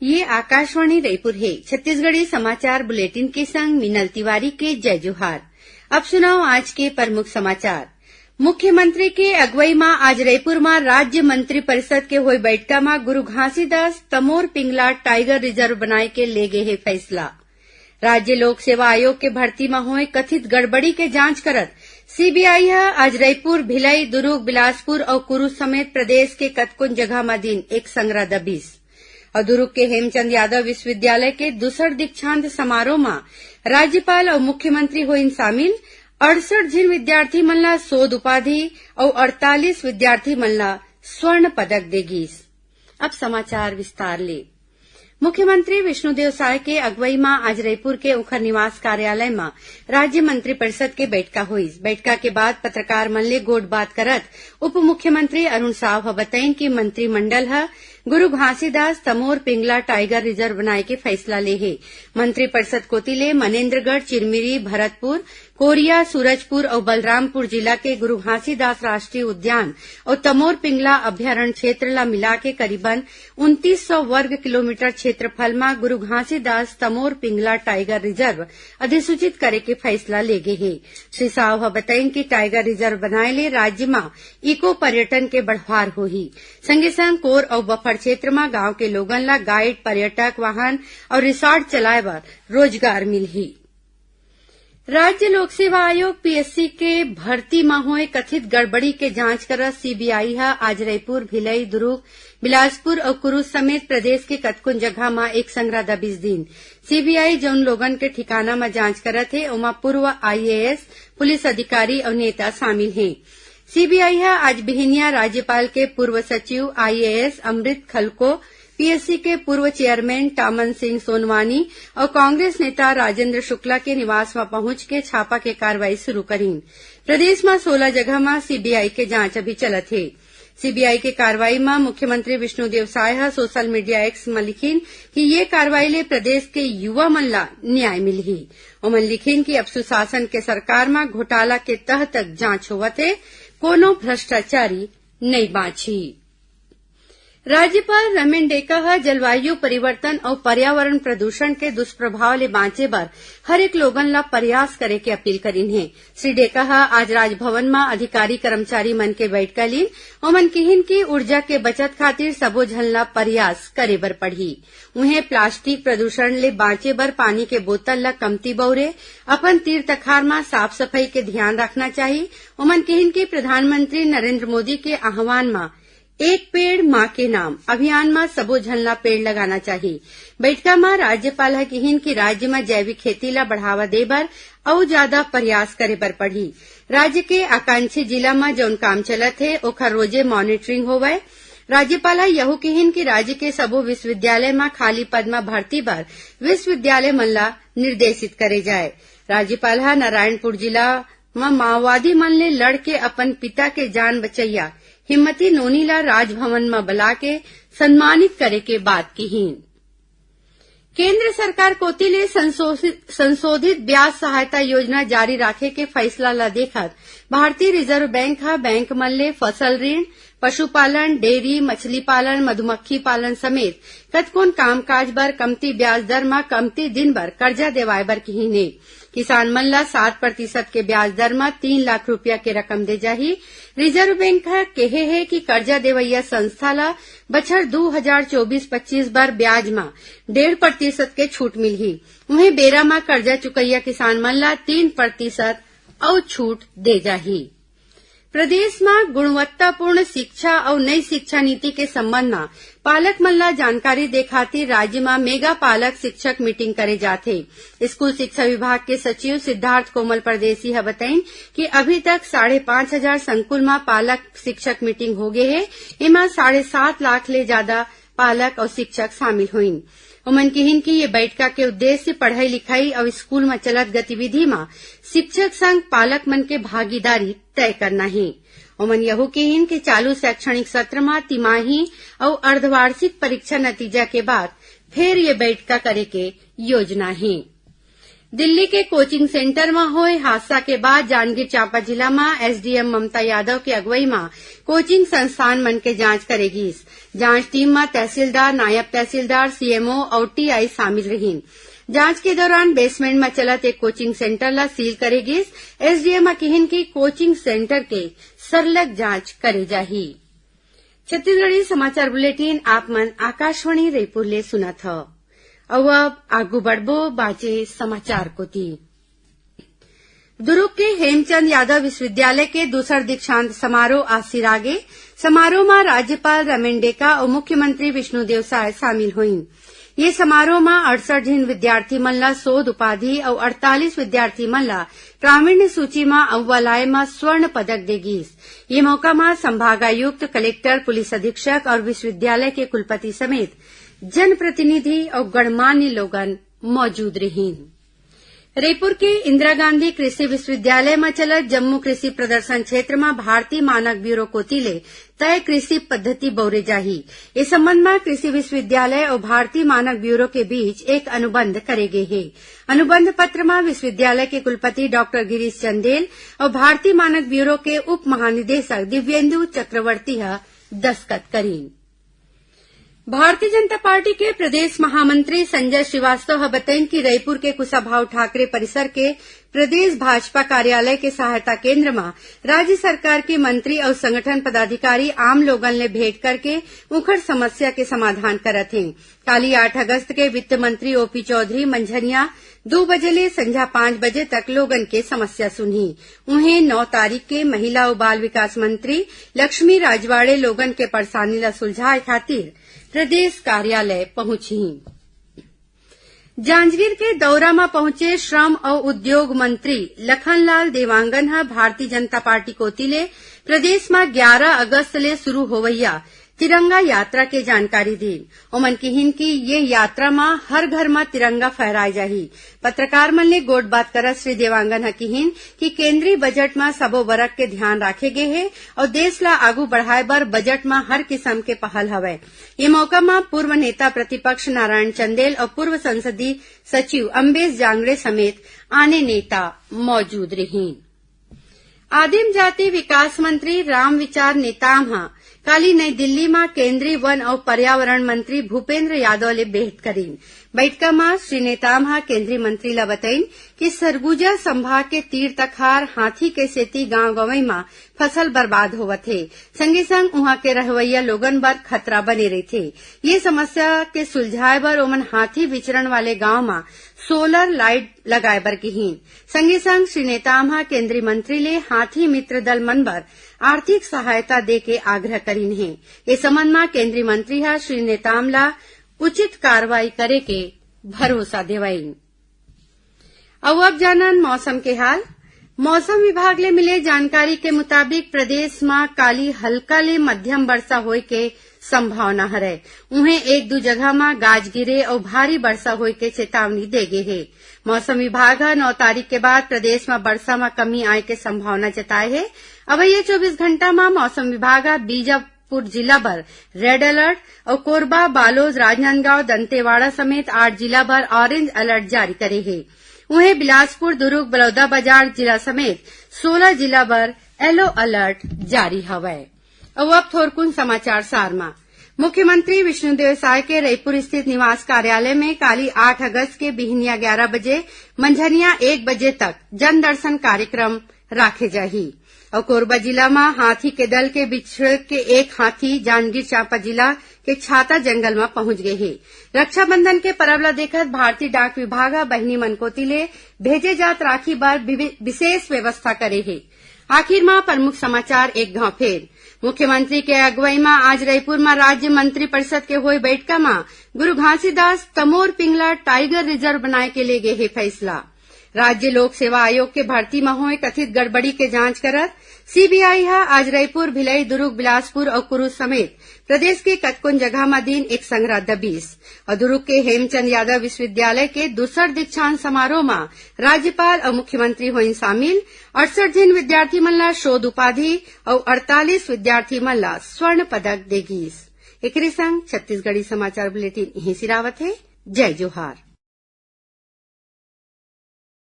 ये आकाशवाणी रायपुर है। छत्तीसगढ़ी समाचार बुलेटिन के संग मिनल तिवारी के जय जोहार। अब सुनाओ आज के प्रमुख समाचार। मुख्यमंत्री के अगुवाई में आज रायपुर में राज्य मंत्री परिषद के हुई बैठक में गुरु घासीदास तमोर पिंगला टाइगर रिजर्व बनाए के ले गए है फैसला। राज्य लोक सेवा आयोग के भर्ती में हुए कथित गड़बड़ी के जांच करत सीबीआई आज रायपुर, भिलाई, दुर्ग, बिलासपुर और कुरू समेत प्रदेश के कतकुन जगह में दिन एक संग्रह दबिस। और दुर्ग के हेमचंद यादव विश्वविद्यालय के दूसर दीक्षांत समारोह में राज्यपाल और मुख्यमंत्री हुई शामिल। 68 जिन विद्यार्थी मन ला शोध उपाधि और 48 विद्यार्थी मन ला स्वर्ण पदक देगीस। अब समाचार विस्तार ले। मुख्यमंत्री विष्णुदेव साय के अगुवाई में आज रायपुर के उखर निवास कार्यालय में राज्य मंत्री परिषद के बैठक हुई। बैठक के बाद पत्रकार मन ले गोठ बात करत उप मुख्यमंत्री अरुण साव बताइन कि मंत्रिमंडल गुरु घासीदास तमोर पिंगला टाइगर रिजर्व बनाए के फैसला ले है। मंत्री परिषद कोती ले मनेन्द्रगढ़, चिरमिरी, भरतपुर, कोरिया, सूरजपुर और बलरामपुर जिला के गुरु घासीदास राष्ट्रीय उद्यान और तमोर पिंगला अभ्यारण्य क्षेत्र ला मिला के करीबन 2900 वर्ग किलोमीटर क्षेत्रफल में गुरु घासीदास तमोर पिंगला टाइगर रिजर्व अधिसूचित करे के फैसला ले गए है। श्री साव बताइन कि टाइगर रिजर्व बनाए ले राज्य में इको पर्यटन के बढ़ावा होही। संगे संग कोर और बफर क्षेत्र में गांव के लोगन ला गाइड, पर्यटक वाहन और रिसोर्ट चलाए बर रोजगार मिलही। राज्य लोक सेवा आयोग पीएससी के भर्ती में हुए कथित गड़बड़ी के जांच कर सीबीआई आज रायपुर, भिलाई, दुर्ग, बिलासपुर और कुरू समेत प्रदेश के कतकुन जगह में एक संग्रह दबिस दिन। सीबीआई जौन लोगन के ठिकाना में जांच करत है ओमा पूर्व आईएएस, पुलिस अधिकारी और नेता शामिल हैं। सीबीआई आज बिहिनिया राज्यपाल के पूर्व सचिव आईएएस अमृत खलको, पीएससी के पूर्व चेयरमैन टामन सिंह सोनवानी और कांग्रेस नेता राजेंद्र शुक्ला के निवास में पहुंच के छापा के कार्रवाई शुरू करीन। प्रदेश में 16 जगह में सीबीआई के जांच अभी चलत है। सीबीआई के कार्रवाई में मुख्यमंत्री Vishnudeo Sai social media X में लिखिन कि ये कार्रवाई ले प्रदेश के युवा मन ला न्याय मिलही। ओमन लिखिन कि अब सुशासन के सरकार में घोटाला के तह तक जांच होवत है, कोनो भ्रष्टाचारी नहीं बाँची। राज्यपाल रमेन डेका जलवायु परिवर्तन और पर्यावरण प्रदूषण के दुष्प्रभाव ले बांचे बर हरेक लोगन ला प्रयास करे के अपील करीन है। श्री डेका आज राजभवन में अधिकारी कर्मचारी मन के बैठक लीन। ओमन किहिन की ऊर्जा के बचत खातिर सबो झन ला प्रयास करे बर पड़ही। उन्हें प्लास्टिक प्रदूषण ले बांचे बर पानी के बोतल ला कमती बउरे, अपन तीर तखार में साफ सफाई के ध्यान रखना चाहिए। ओमन किहिन की प्रधानमंत्री नरेंद्र मोदी के आह्वान में एक पेड़ माँ के नाम अभियान में सबो झन ला पेड़ लगाना चाहिए। बैठका में राज्यपाल किहिन की राज्य में जैविक खेती ला बढ़ावा दे बर और ज्यादा प्रयास करे बर पड़ी। राज्य के आकांक्षी जिला में जौन काम चलत है ओखर रोजे मॉनिटरिंग होवे। राज्यपाल यहू किहिन की राज्य के सबो विश्वविद्यालय में खाली पद में भर्ती बर विश्वविद्यालय मन ला निर्देशित करे जाए। राज्यपाल नारायणपुर जिला में माओवादी मन ले लड़ के अपन पिता के जान बचैया हिम्मती नोनी ला राजभवन में बुला के सम्मानित करे के बात कही। केंद्र सरकार कोती ले संशोधित ब्याज सहायता योजना जारी राखे के फैसला ला देखत भारतीय रिजर्व बैंक मन ले फसल ऋण, पशुपालन, डेयरी, मछली पालन, मधुमक्खी पालन समेत कतकोन कामकाज बर कमती ब्याज दर में कमती दिन बर कर्जा देवाए बर कहीने। किसान मन ला 7% के ब्याज दर में 3 लाख रुपया के रकम दे जाही। रिजर्व बैंक कहे है कि कर्जा देवैया संस्था ला बछर 2024-25 बर ब्याज में 1.5% के छूट मिलही। उन्हें बेरा में कर्जा चुकैया किसान मन ला 3% और छूट दे जाही। प्रदेश में गुणवत्तापूर्ण शिक्षा और नई शिक्षा नीति के संबंध में पालक मन ला जानकारी दे खातिर राज्य में मेगा पालक शिक्षक मीटिंग करे जाथे। स्कूल शिक्षा विभाग के सचिव सिद्धार्थ कोमल परदेसी बताइन कि अभी तक 5,500 संकुल में पालक शिक्षक मीटिंग हो गए है। इमा 7.5 लाख ले ज्यादा पालक और शिक्षक शामिल हुईन। उमन किहिन की ये बैठका के उद्देश्य पढ़ाई लिखाई और स्कूल में चलत गतिविधि में शिक्षक संग पालक मन के भागीदारी तय करना है। उमन यहू किहिन के चालू शैक्षणिक सत्र में तिमाही और अर्धवार्षिक परीक्षा नतीजा के बाद फिर ये बैठका करे के योजना है। दिल्ली के कोचिंग सेंटर में हुए हादसा के बाद जांजगीर चांपा जिला में एसडीएम ममता यादव की अगुवाई में कोचिंग संस्थान मन के जांच करेगी। जांच टीम में तहसीलदार, नायब तहसीलदार, सीएमओ और टीआई शामिल रहीन। जांच के दौरान बेसमेंट में चलत एक कोचिंग सेंटर ला सील करेगी। एसडीएम कहिन की कोचिंग सेंटर के सरलग जांच करे जाही। छत्तीसगढ़ी समाचार बुलेटिन आप मन आकाशवाणी रायपुर ले सुनत ह। अब आगू बढ़बो बाचे समाचार को ती। दुर्ग के हेमचंद यादव विश्वविद्यालय के दूसर दीक्षांत समारोह आज सिरागे। समारोह में राज्यपाल रमेन डेका और मुख्यमंत्री विष्णुदेव साय शामिल हुईन। ये समारोह में 68 जिन विद्यार्थी मन ला शोध उपाधि और 48 विद्यार्थी मन ला प्रावीण्य सूची में अव्वल आए में स्वर्ण पदक देगीस। ये मौका में संभागायुक्त, कलेक्टर, पुलिस अधीक्षक और विश्वविद्यालय के कुलपति समेत जनप्रतिनिधि और गणमान्य लोगन मौजूद रहीन। रायपुर के इंदिरा गांधी कृषि विश्वविद्यालय में चलत जम्मू कृषि प्रदर्शन क्षेत्र में भारतीय मानक ब्यूरो कोतिले तय कृषि पद्धति बौरे जाही। इस संबंध में कृषि विश्वविद्यालय और भारतीय मानक ब्यूरो के बीच एक अनुबंध करे गए है। अनुबंध पत्र में विश्वविद्यालय के कुलपति डॉक्टर गिरीश चंदेल और भारतीय मानक ब्यूरो के उप महानिदेशक दिव्येन्दु चक्रवर्ती दस्तखत करीन। भारतीय जनता पार्टी के प्रदेश महामंत्री संजय श्रीवास्तव बताइन कि रायपुर के कुशाभाऊ ठाकरे परिसर के प्रदेश भाजपा कार्यालय के सहायता केंद्र में राज्य सरकार के मंत्री और संगठन पदाधिकारी आम लोगन ले भेंट करके उखड़ समस्या के समाधान करत हैं। काली 8 अगस्त के वित्त मंत्री ओपी चौधरी मंझनिया 2 बजे ले संझा 5 बजे तक लोगन के समस्या सुनी। उन्हें 9 तारीख के महिला और बाल विकास मंत्री लक्ष्मी राजवाड़े लोगन के परेशानी ला सुलझाए खातिर प्रदेश कार्यालय पहुंची। जांजगीर के दौरा में पहुंचे श्रम और उद्योग मंत्री लखनलाल देवांगन भारतीय जनता पार्टी कोतिले प्रदेश में 11 अगस्त ले शुरू होवैया तिरंगा यात्रा के जानकारी दी। ओमन कहिन की ये यात्रा में हर घर में तिरंगा फहराए जाही। पत्रकार मन ले गोट बात करत श्री देवांगन कहिन कि केंद्रीय बजट में सबो वर्ग के ध्यान राखे गए है और देश ला आगू बढ़ाए बर बजट में हर किस्म के पहल हवय। ये मौका में पूर्व नेता प्रतिपक्ष नारायण चंदेल और पूर्व संसदीय सचिव अम्बेश जांगड़े समेत आने नेता मौजूद रहीं। आदिम जाति विकास मंत्री रामविचार नेताम काली नई दिल्ली में केंद्रीय वन और पर्यावरण मंत्री भूपेन्द्र यादव ले भेंट करीन। बैठका में श्री नेताम केंद्रीय मंत्री ला बताइन कि सरगुजा संभाग के तीर तखार हाथी के सेती गांव गवई में फसल बर्बाद होवत है। संगे संग उहाँ के रहवैया लोगन बर खतरा बने रही थे। ये समस्या के सुलझाए बर ओमन हाथी विचरण वाले गांव में सोलर लाइट लगाए बर कहीन। संगे संग श्री नेताम केंद्रीय मंत्री ले हाथी मित्र दल मन बर आर्थिक सहायता दे के आग्रह करीन है। इस संबंध में केंद्रीय मंत्री श्री नेताम ला उचित कार्रवाई करे के भरोसा देवाइन। अब जानन मौसम के हाल। मौसम विभाग ले मिले जानकारी के मुताबिक प्रदेश में काली हल्का ले मध्यम वर्षा होए के संभावना हरे। उन्हें 1-2 जगह में गाज गिरे और भारी वर्षा होए के चेतावनी दे गए है। मौसम विभाग 9 तारीख के बाद प्रदेश में वर्षा में कमी आए के संभावना जताए है। अब ये 24 घंटा में मौसम विभाग बीजापुर जिला भर रेड अलर्ट और कोरबा, बालोद, राजनांदगांव, दंतेवाड़ा समेत 8 जिला भर ऑरेंज अलर्ट जारी करे है। उन्हें बिलासपुर, दुर्ग, बलौदाबाजार जिला समेत 16 जिला भर येलो अलर्ट जारी हवय। अब थोरकुन समाचार सार में मुख्यमंत्री विष्णुदेव साय के रायपुर स्थित निवास कार्यालय में काली 8 अगस्त के बिहनिया 11 बजे मंझनिया 1 बजे तक जन दर्शन कार्यक्रम राखे जाही। और कोरबा जिला में हाथी के दल के बिछड़ के एक हाथी जांजगीर चांपा जिला के छाता जंगल में पहुंच गए है। रक्षाबंधन के परब ला देखत भारतीय डाक विभाग बहनी मन कोतिले भेजे जात राखी बार विशेष व्यवस्था करे है। आखिर में प्रमुख समाचार एक गांव फेर। मुख्यमंत्री के अगुवाई में आज रायपुर में राज्य मंत्री परिषद के हुए बैठका में गुरु घासीदास तमोर पिंगला टाइगर रिजर्व बनाए के ले गए है फैसला। राज्य लोक सेवा आयोग के भर्ती में हुए कथित गड़बड़ी के जांच करत सीबीआई आज रायपुर, भिलाई, दुर्ग, बिलासपुर और कुरू समेत प्रदेश के कतकोन जगह में दिन एक संग्रह दबीस। और दुर्ग के हेमचंद यादव विश्वविद्यालय के दूसर दीक्षांत समारोह में राज्यपाल और मुख्यमंत्री हुई शामिल। 68 जिन विद्यार्थी मन ला शोध उपाधि और 48 विद्यार्थी मन ला स्वर्ण पदक देगीस। एकरे संग छत्तीसगढ़ी समाचार बुलेटिन यहीं सिरावत है। जय जोहार।